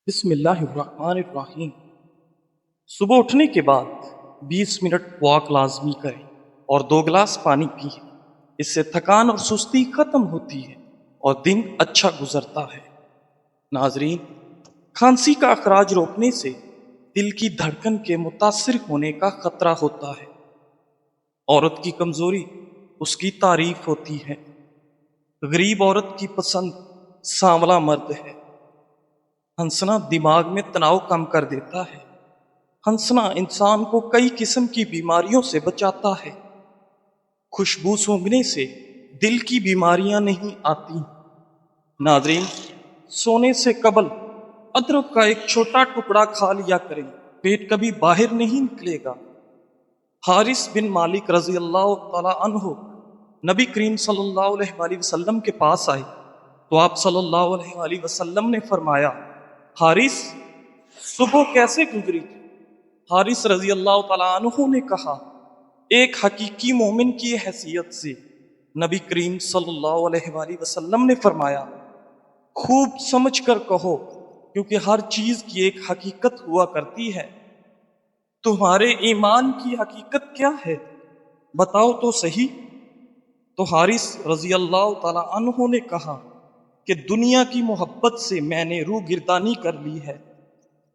بسم اللہ الرحمن الرحیم۔ صبح اٹھنے کے بعد 20 منٹ واک لازمی کریں اور 2 گلاس پانی پییں۔ اس سے تھکان اور سستی ختم ہوتی ہے اور دن اچھا گزرتا ہے۔ ناظرین، کھانسی کا اخراج روکنے سے دل کی دھڑکن کے متاثر ہونے کا خطرہ ہوتا ہے۔ عورت کی کمزوری اس کی تعریف ہوتی ہے۔ غریب عورت کی پسند سانولا مرد ہے۔ ہنسنا دماغ میں تناؤ کم کر دیتا ہے۔ ہنسنا انسان کو کئی قسم کی بیماریوں سے بچاتا ہے۔ خوشبو سونگھنے سے دل کی بیماریاں نہیں آتی۔ ناظرین، سونے سے قبل ادرک کا ایک چھوٹا ٹکڑا کھا لیا کریں، پیٹ کبھی باہر نہیں نکلے گا۔ حارث بن مالک رضی اللہ تعالی عنہ نبی کریم صلی اللہ علیہ وآلہ وسلم کے پاس آئے تو آپ صلی اللہ علیہ وآلہ وسلم نے فرمایا، حارث، صبح کیسے گزری؟ حارث رضی اللہ تعالیٰ عنہ نے کہا، ایک حقیقی مومن کی حیثیت سے نبی کریم صلی اللہ علیہ وآلہ وسلم نے فرمایا، خوب سمجھ کر کہو، کیونکہ ہر چیز کی ایک حقیقت ہوا کرتی ہے۔ تمہارے ایمان کی حقیقت کیا ہے؟ بتاؤ تو صحیح۔ تو حارث رضی اللہ تعالیٰ عنہ نے کہا کہ دنیا کی محبت سے میں نے روح گردانی کر لی ہے۔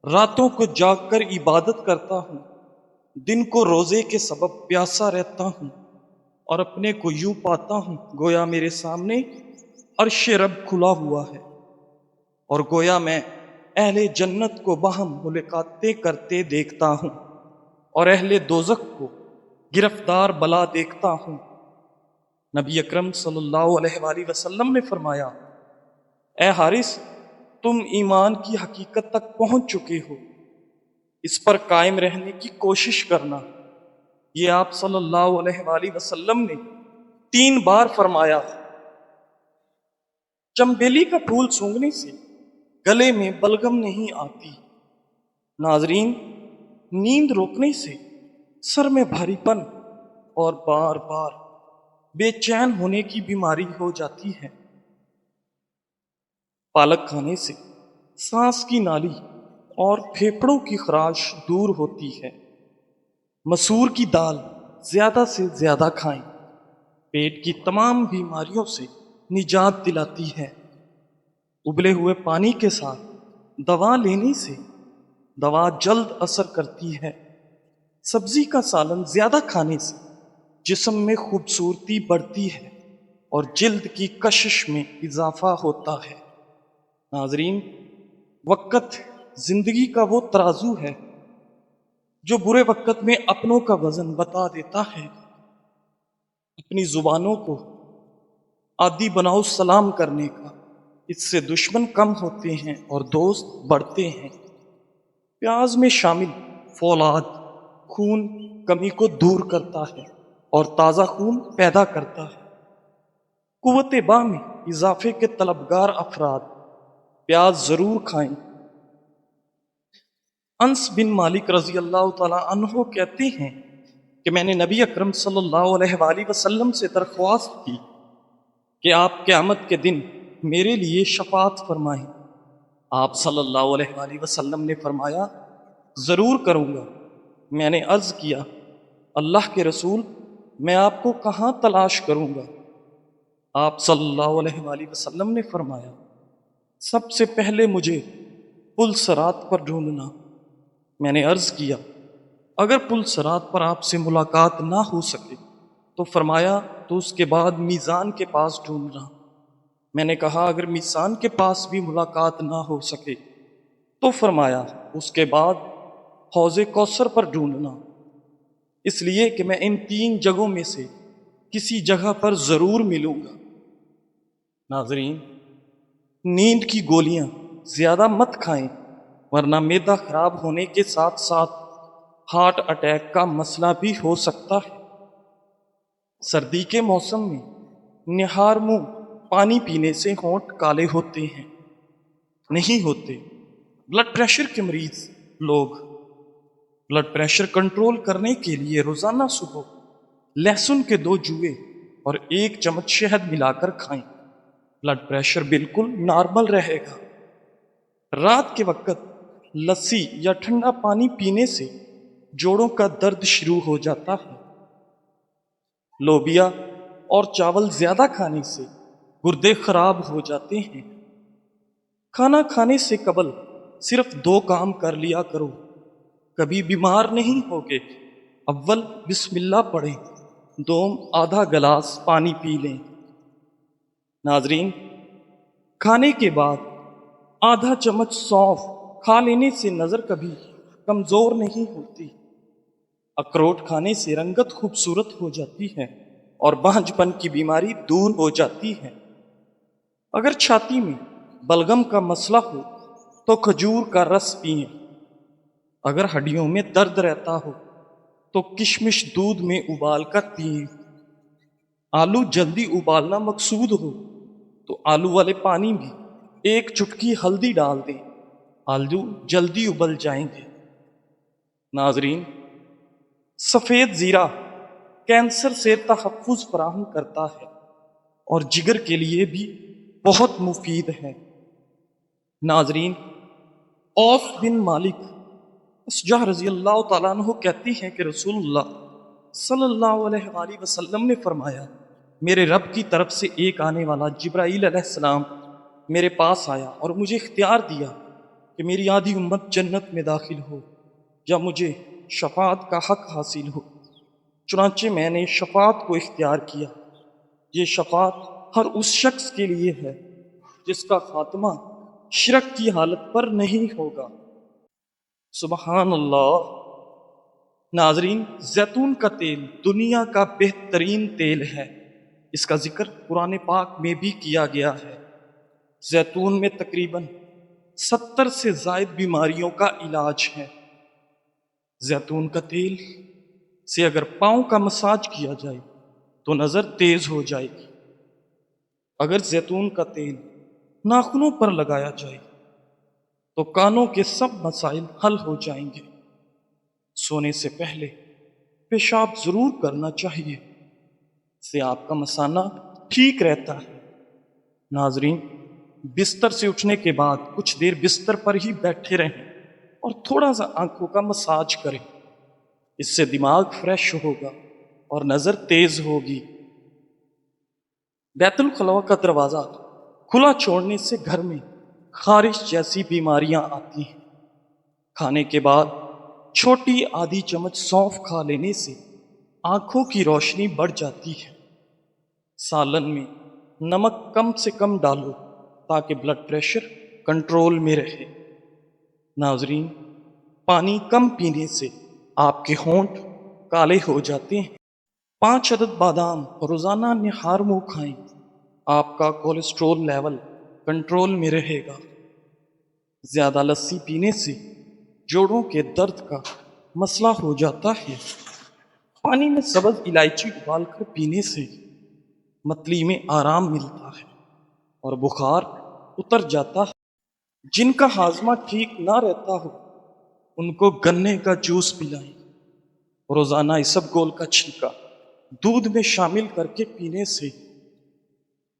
راتوں کو جاگ کر عبادت کرتا ہوں، دن کو روزے کے سبب پیاسا رہتا ہوں، اور اپنے کو یوں پاتا ہوں گویا میرے سامنے عرش رب کھلا ہوا ہے، اور گویا میں اہل جنت کو باہم ملاقاتیں کرتے دیکھتا ہوں، اور اہل دوزخ کو گرفتار بلا دیکھتا ہوں۔ نبی اکرم صلی اللہ علیہ وآلہ وسلم نے فرمایا، اے حارث، تم ایمان کی حقیقت تک پہنچ چکے ہو، اس پر قائم رہنے کی کوشش کرنا۔ یہ آپ صلی اللہ علیہ وآلہ وسلم نے 3 بار فرمایا۔ چنبیلی کا پھول سونگھنے سے گلے میں بلغم نہیں آتی۔ ناظرین، نیند روکنے سے سر میں بھاری پن اور بار بار بے چین ہونے کی بیماری ہو جاتی ہے۔ پالک کھانے سے سانس کی نالی اور پھیپھڑوں کی خراش دور ہوتی ہے۔ مسور کی دال زیادہ سے زیادہ کھائیں، پیٹ کی تمام بیماریوں سے نجات دلاتی ہے۔ ابلے ہوئے پانی کے ساتھ دوا لینے سے دوا جلد اثر کرتی ہے۔ سبزی کا سالن زیادہ کھانے سے جسم میں خوبصورتی بڑھتی ہے اور جلد کی کشش میں اضافہ ہوتا ہے۔ ناظرین، وقت زندگی کا وہ ترازو ہے جو برے وقت میں اپنوں کا وزن بتا دیتا ہے۔ اپنی زبانوں کو عادی بناؤ سلام کرنے کا، اس سے دشمن کم ہوتے ہیں اور دوست بڑھتے ہیں۔ پیاز میں شامل فولاد خون کمی کو دور کرتا ہے اور تازہ خون پیدا کرتا ہے۔ قوت باہ میں اضافے کے طلبگار افراد پیاز ضرور کھائیں۔ انس بن مالک رضی اللہ تعالی عنہ کہتے ہیں کہ میں نے نبی اکرم صلی اللہ علیہ وآلہ وسلم سے درخواست کی کہ آپ قیامت کے دن میرے لیے شفاعت فرمائیں۔ آپ صلی اللہ علیہ وآلہ وسلم نے فرمایا، ضرور کروں گا۔ میں نے عرض کیا، اللہ کے رسول، میں آپ کو کہاں تلاش کروں گا؟ آپ صلی اللہ علیہ وآلہ وسلم نے فرمایا، سب سے پہلے مجھے پل صراط پر ڈھونڈنا۔ میں نے عرض کیا، اگر پل صراط پر آپ سے ملاقات نہ ہو سکے تو فرمایا تو اس کے بعد میزان کے پاس ڈھونڈنا۔ میں نے کہا، اگر میزان کے پاس بھی ملاقات نہ ہو سکے تو فرمایا اس کے بعد حوض کوثر پر ڈھونڈنا، اس لیے کہ میں ان 3 جگہوں میں سے کسی جگہ پر ضرور ملوں گا۔ ناظرین، نیند کی گولیاں زیادہ مت کھائیں، ورنہ معدہ خراب ہونے کے ساتھ ساتھ ہارٹ اٹیک کا مسئلہ بھی ہو سکتا ہے۔ سردی کے موسم میں نہار منہ پانی پینے سے ہونٹ کالے ہوتے ہیں، نہیں ہوتے۔ بلڈ پریشر کے مریض لوگ بلڈ پریشر کنٹرول کرنے کے لیے روزانہ صبح لہسن کے 2 جوئے اور 1 چمچ شہد ملا کر کھائیں، بلڈ پریشر بالکل نارمل رہے گا۔ رات کے وقت لسی یا ٹھنڈا پانی پینے سے جوڑوں کا درد شروع ہو جاتا ہے۔ لوبیا اور چاول زیادہ کھانے سے گردے خراب ہو جاتے ہیں۔ کھانا کھانے سے قبل صرف 2 کام کر لیا کرو، کبھی بیمار نہیں ہوگے۔ اول بسم اللہ پڑھیں، دوم آدھا گلاس پانی پی لیں۔ ناظرین، کھانے کے بعد آدھا چمچ سونف کھا لینے سے نظر کبھی کمزور نہیں ہوتی۔ اخروٹ کھانے سے رنگت خوبصورت ہو جاتی ہے اور بانجھ پن کی بیماری دور ہو جاتی ہے۔ اگر چھاتی میں بلغم کا مسئلہ ہو تو کھجور کا رس پئیں۔ اگر ہڈیوں میں درد رہتا ہو تو کشمش دودھ میں ابال کر پئیں۔ آلو جلدی ابالنا مقصود ہو تو آلو والے پانی میں 1 چٹکی ہلدی ڈال دیں، آلو جلدی ابل جائیں گے۔ ناظرین، سفید زیرہ کینسر سے تحفظ فراہم کرتا ہے اور جگر کے لیے بھی بہت مفید ہے۔ ناظرین، اوف بن مالک اشجع رضی اللہ تعالیٰ عنہ کہتی ہیں کہ رسول اللہ صلی اللہ علیہ وآلہ وسلم نے فرمایا، میرے رب کی طرف سے ایک آنے والا جبرائیل علیہ السلام میرے پاس آیا اور مجھے اختیار دیا کہ میری آدھی امت جنت میں داخل ہو یا مجھے شفاعت کا حق حاصل ہو۔ چنانچہ میں نے شفاعت کو اختیار کیا۔ یہ شفاعت ہر اس شخص کے لیے ہے جس کا خاتمہ شرک کی حالت پر نہیں ہوگا۔ سبحان اللہ۔ ناظرین، زیتون کا تیل دنیا کا بہترین تیل ہے۔ اس کا ذکر قرآن پاک میں بھی کیا گیا ہے۔ زیتون میں تقریباً 70 سے زائد بیماریوں کا علاج ہے۔ زیتون کا تیل سے اگر پاؤں کا مساج کیا جائے تو نظر تیز ہو جائے گی۔ اگر زیتون کا تیل ناخنوں پر لگایا جائے تو کانوں کے سب مسائل حل ہو جائیں گے۔ سونے سے پہلے پیشاب ضرور کرنا چاہیے، اس سے آپ کا مثانہ ٹھیک رہتا ہے۔ ناظرین، بستر سے اٹھنے کے بعد کچھ دیر بستر پر ہی بیٹھے رہیں اور تھوڑا سا آنکھوں کا مساج کریں۔ اس سے دماغ فریش ہوگا اور نظر تیز ہوگی۔ بیت الخلاء کا دروازہ کھلا چھوڑنے سے گھر میں خارش جیسی بیماریاں آتی ہیں۔ کھانے کے بعد چھوٹی آدھی چمچ سونف کھا لینے سے آنکھوں کی روشنی بڑھ جاتی ہے۔ سالن میں نمک کم سے کم ڈالو تاکہ بلڈ پریشر کنٹرول میں رہے۔ ناظرین، پانی کم پینے سے آپ کے ہونٹ کالے ہو جاتے ہیں۔ 5 عدد بادام روزانہ نہار منہ کھائیں، آپ کا کولیسٹرول لیول کنٹرول میں رہے گا۔ زیادہ لسی پینے سے جوڑوں کے درد کا مسئلہ ہو جاتا ہے۔ پانی میں سبز الائچی ابال کر پینے سے متلی میں آرام ملتا ہے اور بخار اتر جاتا ہے۔ جن کا ہاضمہ ٹھیک نہ رہتا ہو ان کو گنے کا جوس پلائیں۔ روزانہ اسبگول کا چھلکا دودھ میں شامل کر کے پینے سے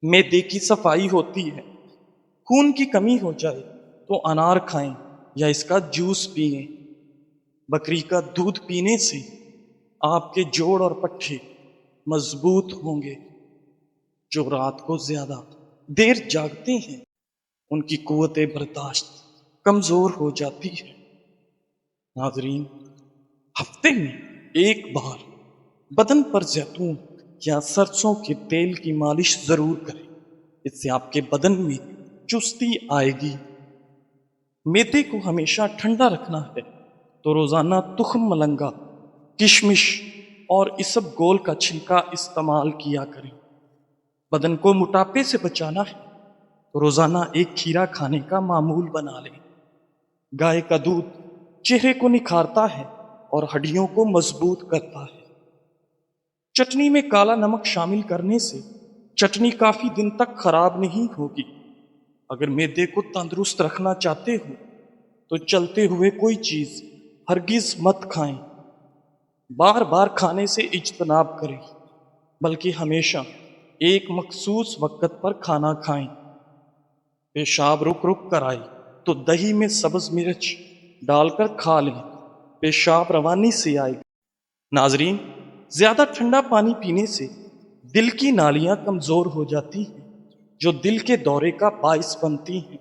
معدے کی صفائی ہوتی ہے۔ خون کی کمی ہو جائے تو انار کھائیں یا اس کا جوس پئیں۔ بکری کا دودھ پینے سے آپ کے جوڑ اور پٹھے مضبوط ہوں گے۔ جو رات کو زیادہ دیر جاگتے ہیں ان کی قوت برداشت کمزور ہو جاتی ہے۔ ناظرین، ہفتے میں ایک بار بدن پر زیتون یا سرسوں کے تیل کی مالش ضرور کریں، اس سے آپ کے بدن میں چستی آئے گی۔ معدے کو ہمیشہ ٹھنڈا رکھنا ہے تو روزانہ تخم ملنگا، کشمش اور اسبگول کا چھلکا استعمال کیا کریں۔ بدن کو موٹاپے سے بچانا ہے تو روزانہ ایک کھیرا کھانے کا معمول بنا لیں۔ گائے کا دودھ چہرے کو نکھارتا ہے اور ہڈیوں کو مضبوط کرتا ہے۔ چٹنی میں کالا نمک شامل کرنے سے چٹنی کافی دن تک خراب نہیں ہوگی۔ اگر معدے کو تندرست رکھنا چاہتے ہو تو چلتے ہوئے کوئی چیز ہرگز مت کھائیں۔ بار بار کھانے سے اجتناب کریں، بلکہ ہمیشہ ایک مخصوص وقت پر کھانا کھائیں۔ پیشاب رک رک کر آئے تو دہی میں سبز مرچ ڈال کر کھا لیں، پیشاب روانی سے آئے گا۔ ناظرین، زیادہ ٹھنڈا پانی پینے سے دل کی نالیاں کمزور ہو جاتی ہیں جو دل کے دورے کا باعث بنتی ہیں۔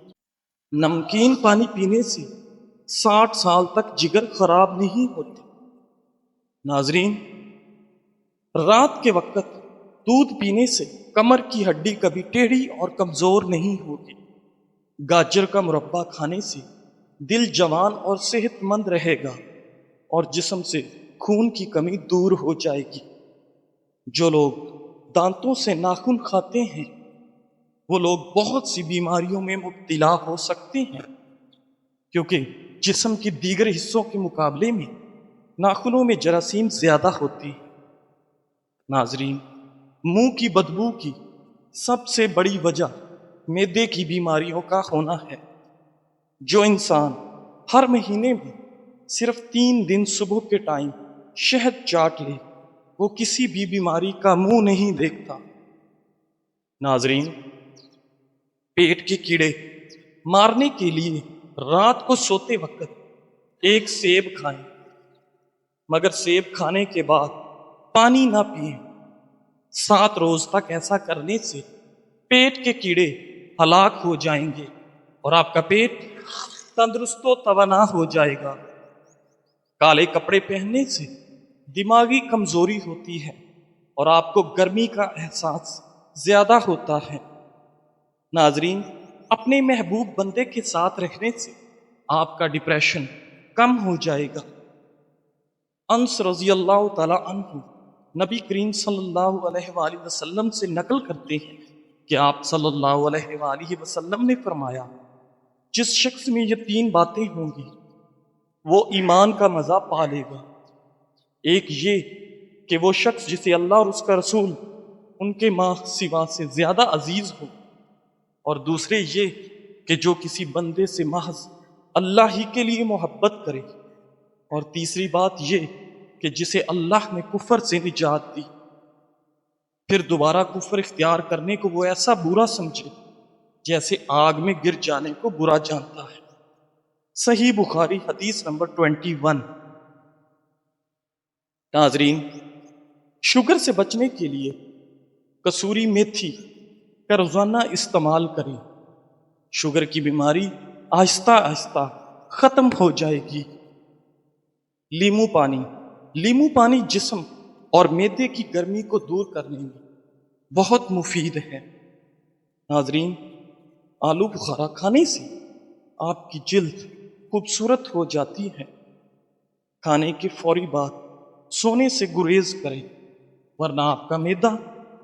نمکین پانی پینے سے 60 سال تک جگر خراب نہیں ہوتے۔ ناظرین، رات کے وقت دودھ پینے سے کمر کی ہڈی کبھی ٹیڑھی اور کمزور نہیں ہوگی۔ گاجر کا مربع کھانے سے دل جوان اور صحت مند رہے گا اور جسم سے خون کی کمی دور ہو جائے گی۔ جو لوگ دانتوں سے ناخن کھاتے ہیں وہ لوگ بہت سی بیماریوں میں مبتلا ہو سکتے ہیں، کیونکہ جسم کے دیگر حصوں کے مقابلے میں ناخنوں میں جراثیم زیادہ ہوتی ہے۔ ناظرین، منہ کی بدبو کی سب سے بڑی وجہ معدے کی بیماریوں کا ہونا ہے۔ جو انسان ہر مہینے میں صرف 3 دن صبح کے ٹائم شہد چاٹ لے وہ کسی بھی بیماری کا منہ نہیں دیکھتا۔ ناظرین، پیٹ کے کیڑے مارنے کے لیے رات کو سوتے وقت ایک سیب کھائیں، مگر سیب کھانے کے بعد پانی نہ پئیں۔ 7 روز تک ایسا کرنے سے پیٹ کے کیڑے ہلاک ہو جائیں گے اور آپ کا پیٹ تندرست و توانا ہو جائے گا۔ کالے کپڑے پہننے سے دماغی کمزوری ہوتی ہے اور آپ کو گرمی کا احساس زیادہ ہوتا ہے۔ ناظرین، اپنے محبوب بندے کے ساتھ رہنے سے آپ کا ڈپریشن کم ہو جائے گا۔ انس رضی اللہ تعالی عنہ نبی کریم صلی اللہ علیہ وآلہ وسلم سے نقل کرتے ہیں کہ آپ صلی اللہ علیہ وآلہ وسلم نے فرمایا، جس شخص میں یہ 3 باتیں ہوں گی وہ ایمان کا مزہ پا لے گا۔ ایک یہ کہ وہ شخص جسے اللہ اور اس کا رسول ان کے ماں سوا سے زیادہ عزیز ہو، اور دوسرے یہ کہ جو کسی بندے سے محض اللہ ہی کے لیے محبت کرے، اور تیسری بات یہ کہ جسے اللہ نے کفر سے نجات دی، پھر دوبارہ کفر اختیار کرنے کو وہ ایسا برا سمجھے جیسے آگ میں گر جانے کو برا جانتا ہے۔ صحیح بخاری حدیث نمبر 21۔ ناظرین، شوگر سے بچنے کے لیے کسوری میتھی کا روزانہ استعمال کریں۔ شوگر کی بیماری آہستہ آہستہ ختم ہو جائے گی۔ لیمو پانی جسم اور معدے کی گرمی کو دور کرنے میں بہت مفید ہے۔ ناظرین، آلو بخارا کھانے سے آپ کی جلد خوبصورت ہو جاتی ہے۔ کھانے کے فوری بعد سونے سے گریز کریں ورنہ آپ کا معدہ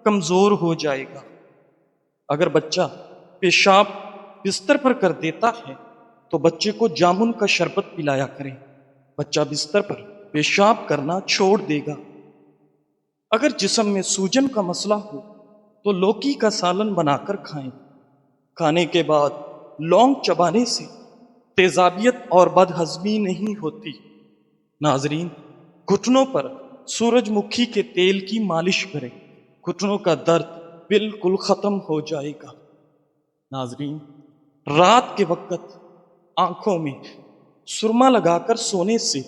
کمزور ہو جائے گا۔ اگر بچہ پیشاب بستر پر کر دیتا ہے تو بچے کو جامن کا شربت پلایا کریں، بچہ بستر پر پیشاب کرنا چھوڑ دے گا۔ اگر جسم میں سوجن کا مسئلہ ہو تو لوکی کا سالن بنا کر کھائیں۔ کھانے کے بعد لونگ چبانے سے تیزابیت اور بد ہضمی نہیں ہوتی۔ ناظرین، گھٹنوں پر سورج مکھی کے تیل کی مالش کریں، گھٹنوں کا درد بالکل ختم ہو جائے گا۔ ناظرین، رات کے وقت آنکھوں میں سرما لگا کر سونے سے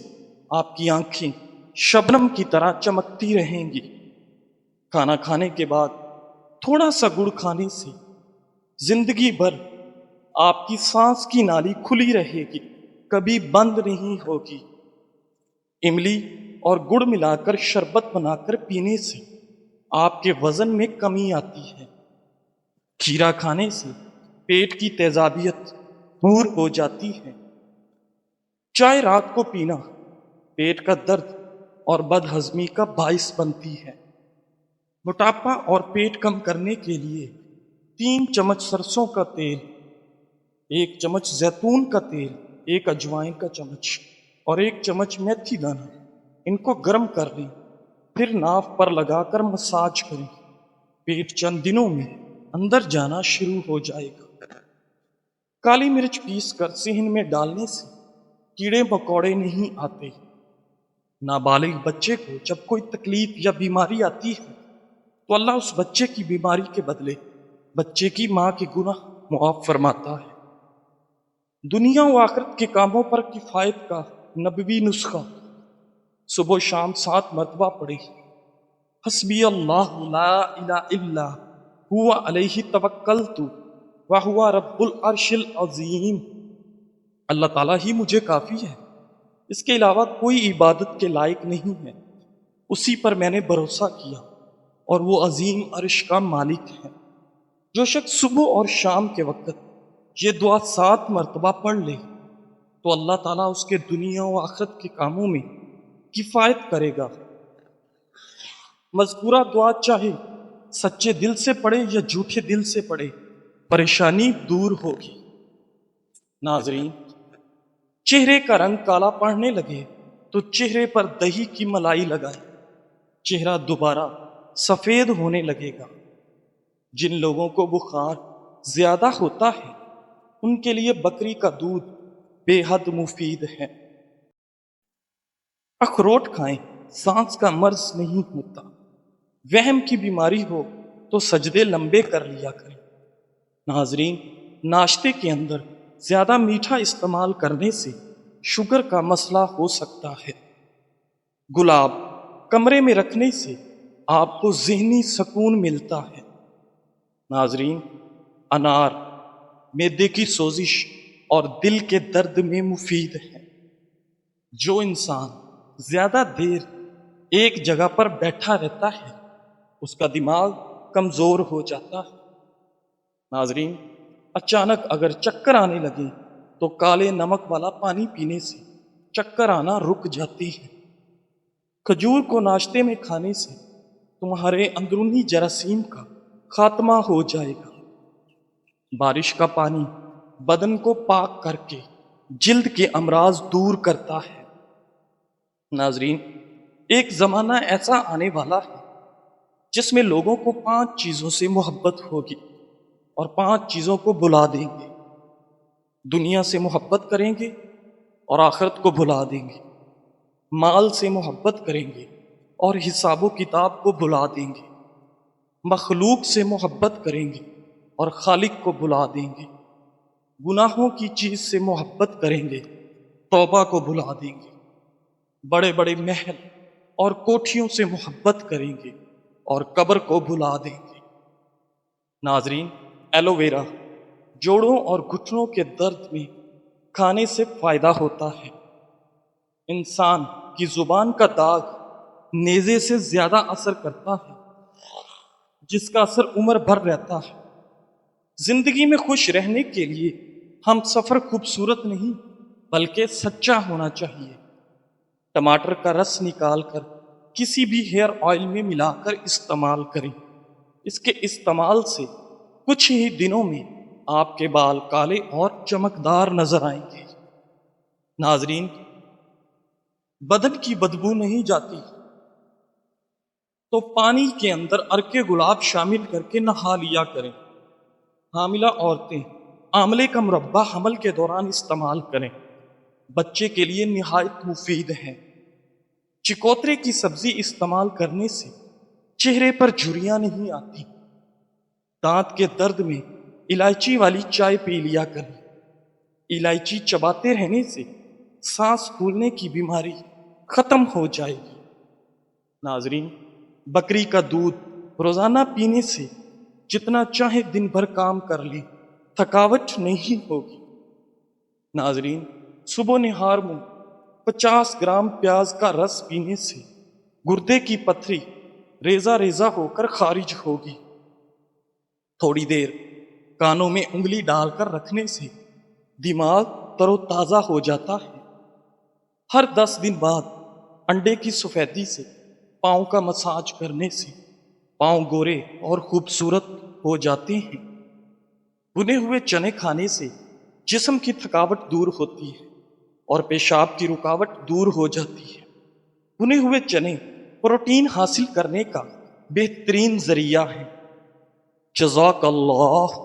آپ کی آنکھیں شبنم کی طرح چمکتی رہیں گی۔ کھانا کھانے کے بعد تھوڑا سا گڑ کھانے سے زندگی بھر آپ کی سانس کی نالی کھلی رہے گی، کبھی بند نہیں ہوگی۔ املی اور گڑ ملا کر شربت بنا کر پینے سے آپ کے وزن میں کمی آتی ہے۔ کھیرا کھانے سے پیٹ کی تیزابیت دور ہو جاتی ہے۔ چائے رات کو پینا پیٹ کا درد اور بد ہضمی کا باعث بنتی ہے۔ موٹاپا اور پیٹ کم کرنے کے لیے 3 چمچ سرسوں کا تیل، 1 چمچ زیتون کا تیل، 1 اجوائن کا چمچ اور 1 چمچ میتھی دانہ، ان کو گرم کر لیں، پھر ناف پر لگا کر مساج کریں۔ پیٹ چند دنوں میں اندر جانا شروع ہو جائے گا۔ کالی مرچ پیس کر صحن میں ڈالنے سے کیڑے مکوڑے نہیں آتے۔ نابالغ بچے کو جب کوئی تکلیف یا بیماری آتی ہے تو اللہ اس بچے کی بیماری کے بدلے بچے کی ماں کے گناہ معاف فرماتا ہے۔ دنیا و آخرت کے کاموں پر کفایت کا نبوی نسخہ صبح و شام 7 مرتبہ پڑھے۔ حسبی اللہ لا الہ الا ہوا علیہ توکلت وہو رب العرش العظیم۔ اللہ تعالیٰ ہی مجھے کافی ہے، اس کے علاوہ کوئی عبادت کے لائق نہیں ہے، اسی پر میں نے بھروسہ کیا اور وہ عظیم عرش کا مالک ہے۔ جو شخص صبح اور شام کے وقت یہ دعا 7 مرتبہ پڑھ لے تو اللہ تعالیٰ اس کے دنیا و آخرت کے کاموں میں کفایت کرے گا۔ مذکورہ دعا چاہے سچے دل سے پڑھے یا جھوٹے دل سے پڑھے، پریشانی دور ہوگی۔ ناظرین، چہرے کا رنگ کالا پڑنے لگے تو چہرے پر دہی کی ملائی لگائیں، چہرہ دوبارہ سفید ہونے لگے گا۔ جن لوگوں کو بخار زیادہ ہوتا ہے ان کے لیے بکری کا دودھ بے حد مفید ہے۔ اخروٹ کھائیں، سانس کا مرض نہیں ہوتا۔ وہم کی بیماری ہو تو سجدے لمبے کر لیا کریں۔ ناظرین، ناشتے کے اندر زیادہ میٹھا استعمال کرنے سے شوگر کا مسئلہ ہو سکتا ہے۔ گلاب کمرے میں رکھنے سے آپ کو ذہنی سکون ملتا ہے۔ ناظرین، انار معدے کی سوزش اور دل کے درد میں مفید ہے۔ جو انسان زیادہ دیر ایک جگہ پر بیٹھا رہتا ہے اس کا دماغ کمزور ہو جاتا ہے۔ ناظرین، اچانک اگر چکر آنے لگے تو کالے نمک والا پانی پینے سے چکر آنا رک جاتی ہے۔ کھجور کو ناشتے میں کھانے سے تمہارے اندرونی جراثیم کا خاتمہ ہو جائے گا۔ بارش کا پانی بدن کو پاک کر کے جلد کے امراض دور کرتا ہے۔ ناظرین، ایک زمانہ ایسا آنے والا ہے جس میں لوگوں کو 5 چیزوں سے محبت ہوگی اور 5 چیزوں کو بھلا دیں گے۔ دنیا سے محبت کریں گے اور آخرت کو بھلا دیں گے، مال سے محبت کریں گے اور حساب و کتاب کو بھلا دیں گے، مخلوق سے محبت کریں گے اور خالق کو بھلا دیں گے، گناہوں کی چیز سے محبت کریں گے، توبہ کو بھلا دیں گے، بڑے بڑے محل اور کوٹھیوں سے محبت کریں گے اور قبر کو بھلا دیں گے۔ ناظرین، ایلو ویرا جوڑوں اور گھٹنوں کے درد میں کھانے سے فائدہ ہوتا ہے۔ انسان کی زبان کا داغ نیزے سے زیادہ اثر کرتا ہے، جس کا اثر عمر بھر رہتا ہے۔ زندگی میں خوش رہنے کے لیے ہم سفر خوبصورت نہیں بلکہ سچا ہونا چاہیے۔ ٹماٹر کا رس نکال کر کسی بھی ہیئر آئل میں ملا کر استعمال کریں۔ اس کے استعمال سے کچھ ہی دنوں میں آپ کے بال کالے اور چمکدار نظر آئیں گے۔ ناظرین، بدن کی بدبو نہیں جاتی تو پانی کے اندر عرق گلاب شامل کر کے نہا لیا کریں۔ حاملہ عورتیں آملے کا مربع حمل کے دوران استعمال کریں، بچے کے لیے نہایت مفید ہے۔ چکوترے کی سبزی استعمال کرنے سے چہرے پر جھریاں نہیں آتی۔ دانت کے درد میں الائچی والی چائے پی لیا کریں، الائچی چباتے رہنے سے سانس پھولنے کی بیماری ختم ہو جائے گی۔ ناظرین، بکری کا دودھ روزانہ پینے سے جتنا چاہے دن بھر کام کر لیں، تھکاوٹ نہیں ہوگی۔ ناظرین، صبح نہار میں 50 گرام پیاز کا رس پینے سے گردے کی پتھری ریزہ ریزہ ہو کر خارج ہوگی۔ تھوڑی دیر کانوں میں انگلی ڈال کر رکھنے سے دماغ تر و تازہ ہو جاتا ہے۔ ہر 10 دن بعد انڈے کی سفیدی سے پاؤں کا مساج کرنے سے پاؤں گورے اور خوبصورت ہو جاتے ہیں۔ بھنے ہوئے چنے کھانے سے جسم کی تھکاوٹ دور ہوتی ہے اور پیشاب کی رکاوٹ دور ہو جاتی ہے۔ بھنے ہوئے چنے پروٹین حاصل کرنے کا بہترین ذریعہ ہیں۔ جزاک اللہ۔